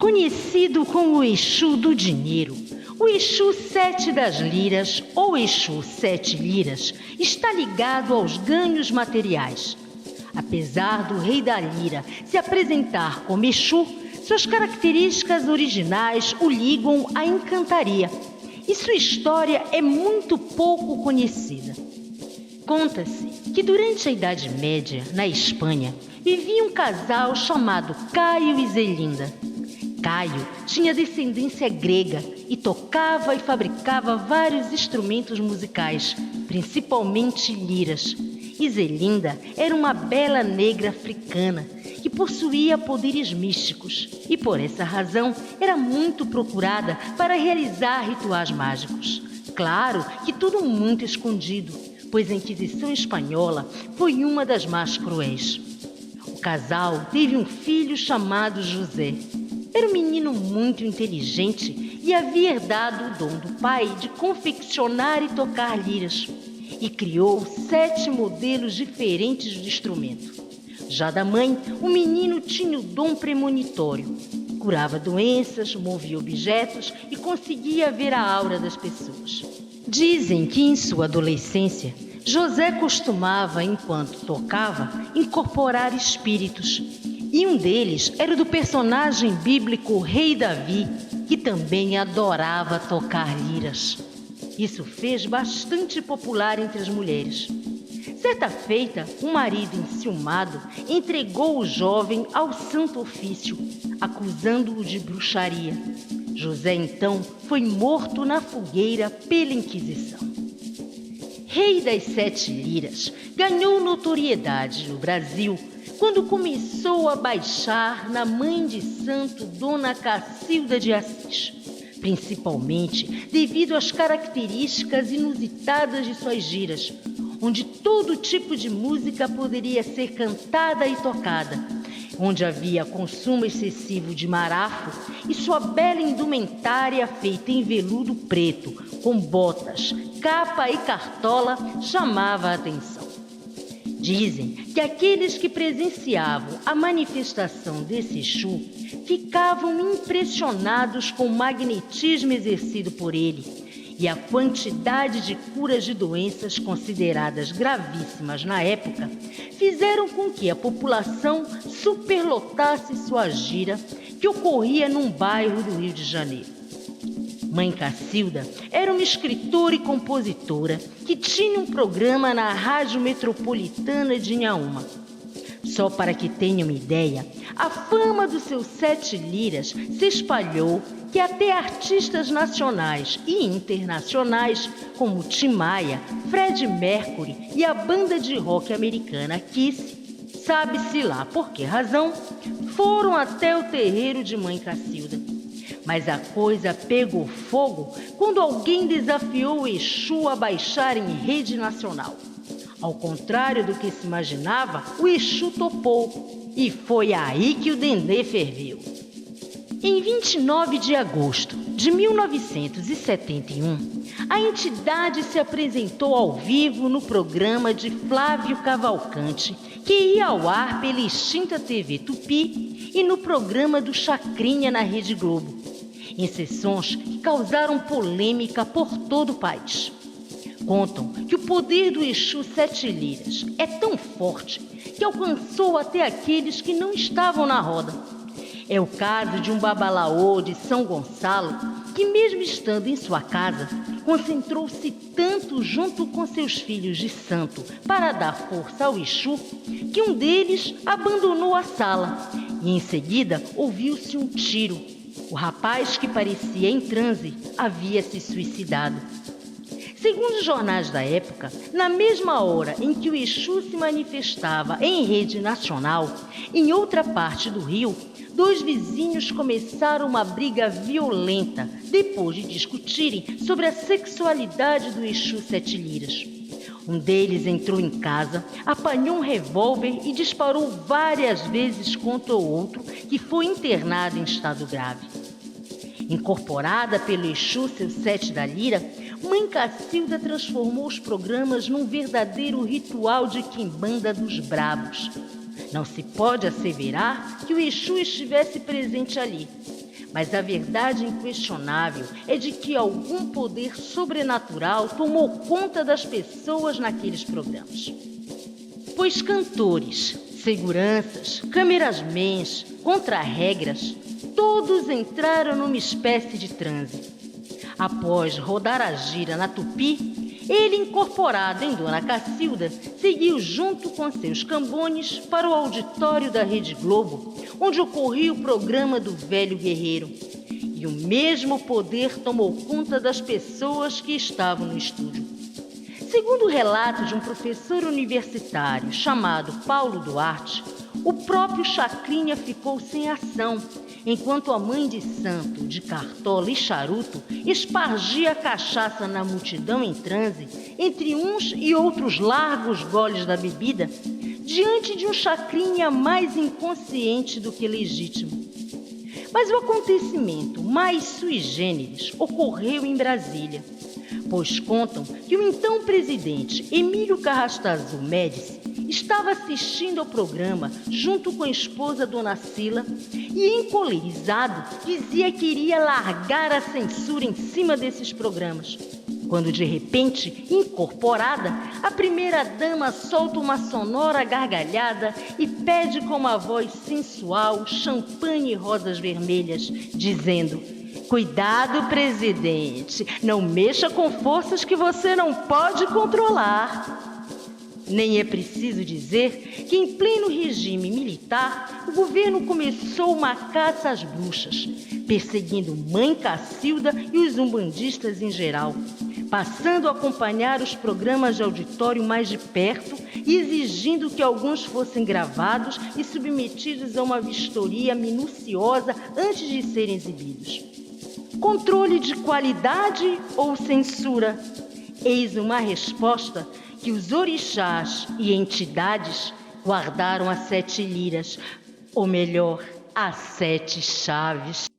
Conhecido como o Exu do dinheiro, o Exu Sete das Liras ou Exu Sete Liras está ligado aos ganhos materiais. Apesar do Rei da Lira se apresentar como Exu, suas características originais o ligam à encantaria e sua história é muito pouco conhecida. Conta-se que durante a Idade Média, na Espanha, vivia um casal chamado Caio e Zelinda. Caio tinha descendência grega e tocava e fabricava vários instrumentos musicais, principalmente liras. E Zelinda era uma bela negra africana que possuía poderes místicos e, por essa razão, era muito procurada para realizar rituais mágicos. Claro que tudo muito escondido, pois a Inquisição Espanhola foi uma das mais cruéis. O casal teve um filho chamado José. Era um menino muito inteligente e havia herdado o dom do pai de confeccionar e tocar liras. E criou 7 modelos diferentes de instrumento. Já da mãe, o menino tinha o dom premonitório. Curava doenças, movia objetos e conseguia ver a aura das pessoas. Dizem que em sua adolescência, José costumava, enquanto tocava, incorporar espíritos. E um deles era o do personagem bíblico Rei Davi, que também adorava tocar liras. Isso fez bastante popular entre as mulheres. Certa feita, um marido enciumado entregou o jovem ao Santo Ofício, acusando-o de bruxaria. José, então, foi morto na fogueira pela Inquisição. Rei das 7 Liras ganhou notoriedade no Brasil quando começou a baixar na mãe de santo Dona Cacilda de Assis, principalmente devido às características inusitadas de suas giras, onde todo tipo de música poderia ser cantada e tocada, onde havia consumo excessivo de marafo e sua bela indumentária feita em veludo preto, com botas, capa e cartola chamava a atenção. Dizem que aqueles que presenciavam a manifestação desse Exu ficavam impressionados com o magnetismo exercido por ele e a quantidade de curas de doenças consideradas gravíssimas na época fizeram com que a população superlotasse sua gira que ocorria num bairro do Rio de Janeiro. Mãe Cacilda era uma escritora e compositora que tinha um programa na Rádio Metropolitana de Inhaúma. Só para que tenham uma ideia, a fama dos seus 7 liras se espalhou que até artistas nacionais e internacionais como Tim Maia, Freddie Mercury e a banda de rock americana Kiss, sabe-se lá por que razão, foram até o terreiro de Mãe Cacilda. Mas a coisa pegou fogo quando alguém desafiou o Exu a baixar em rede nacional. Ao contrário do que se imaginava, o Exu topou e foi aí que o dendê ferveu. Em 29 de agosto de 1971, a entidade se apresentou ao vivo no programa de Flávio Cavalcante, que ia ao ar pela extinta TV Tupi, e no programa do Chacrinha na Rede Globo, em sessões que causaram polêmica por todo o país. Contam que o poder do Exu 7 Liras é tão forte que alcançou até aqueles que não estavam na roda. É o caso de um babalaô de São Gonçalo que, mesmo estando em sua casa, concentrou-se tanto junto com seus filhos de santo para dar força ao Exu que um deles abandonou a sala e em seguida ouviu-se um tiro. O rapaz, que parecia em transe, havia se suicidado. Segundo os jornais da época, na mesma hora em que o Exu se manifestava em rede nacional, em outra parte do Rio, 2 vizinhos começaram uma briga violenta depois de discutirem sobre a sexualidade do Exu 7 Liras. Um deles entrou em casa, apanhou um revólver e disparou várias vezes contra o outro, que foi internado em estado grave. Incorporada pelo Exu, seu 7 da Lira, Mãe Cacilda transformou os programas num verdadeiro ritual de quimbanda dos brabos. Não se pode asseverar que o Exu estivesse presente ali, Mas a verdade inquestionável é de que algum poder sobrenatural tomou conta das pessoas naqueles programas. Pois cantores, seguranças, câmerasmens, contra-regras, todos entraram numa espécie de transe. Após rodar a gira na Tupi, ele, incorporado em Dona Cacilda, seguiu junto com seus cambones para o auditório da Rede Globo, onde ocorria o programa do Velho Guerreiro. E o mesmo poder tomou conta das pessoas que estavam no estúdio. Segundo o relato de um professor universitário chamado Paulo Duarte, o próprio Chacrinha ficou sem ação, enquanto a mãe de santo, de cartola e charuto, espargia cachaça na multidão em transe, entre uns e outros largos goles da bebida, diante de um Chacrinha mais inconsciente do que legítimo. Mas o acontecimento mais sui generis ocorreu em Brasília, pois contam que o então presidente Emílio Carrastazul Médici estava assistindo ao programa junto com a esposa Dona Cila e, encolerizado, dizia que iria largar a censura em cima desses programas. Quando, de repente, incorporada, a primeira-dama solta uma sonora gargalhada e pede com uma voz sensual champanhe e rosas vermelhas, dizendo: "Cuidado, presidente, não mexa com forças que você não pode controlar." Nem é preciso dizer que, em pleno regime militar, o governo começou uma caça às bruxas, perseguindo Mãe Cacilda e os umbandistas em geral, passando a acompanhar os programas de auditório mais de perto e exigindo que alguns fossem gravados e submetidos a uma vistoria minuciosa antes de serem exibidos. Controle de qualidade ou censura? Eis uma resposta que os orixás e entidades guardaram as 7 liras, ou melhor, as 7 chaves.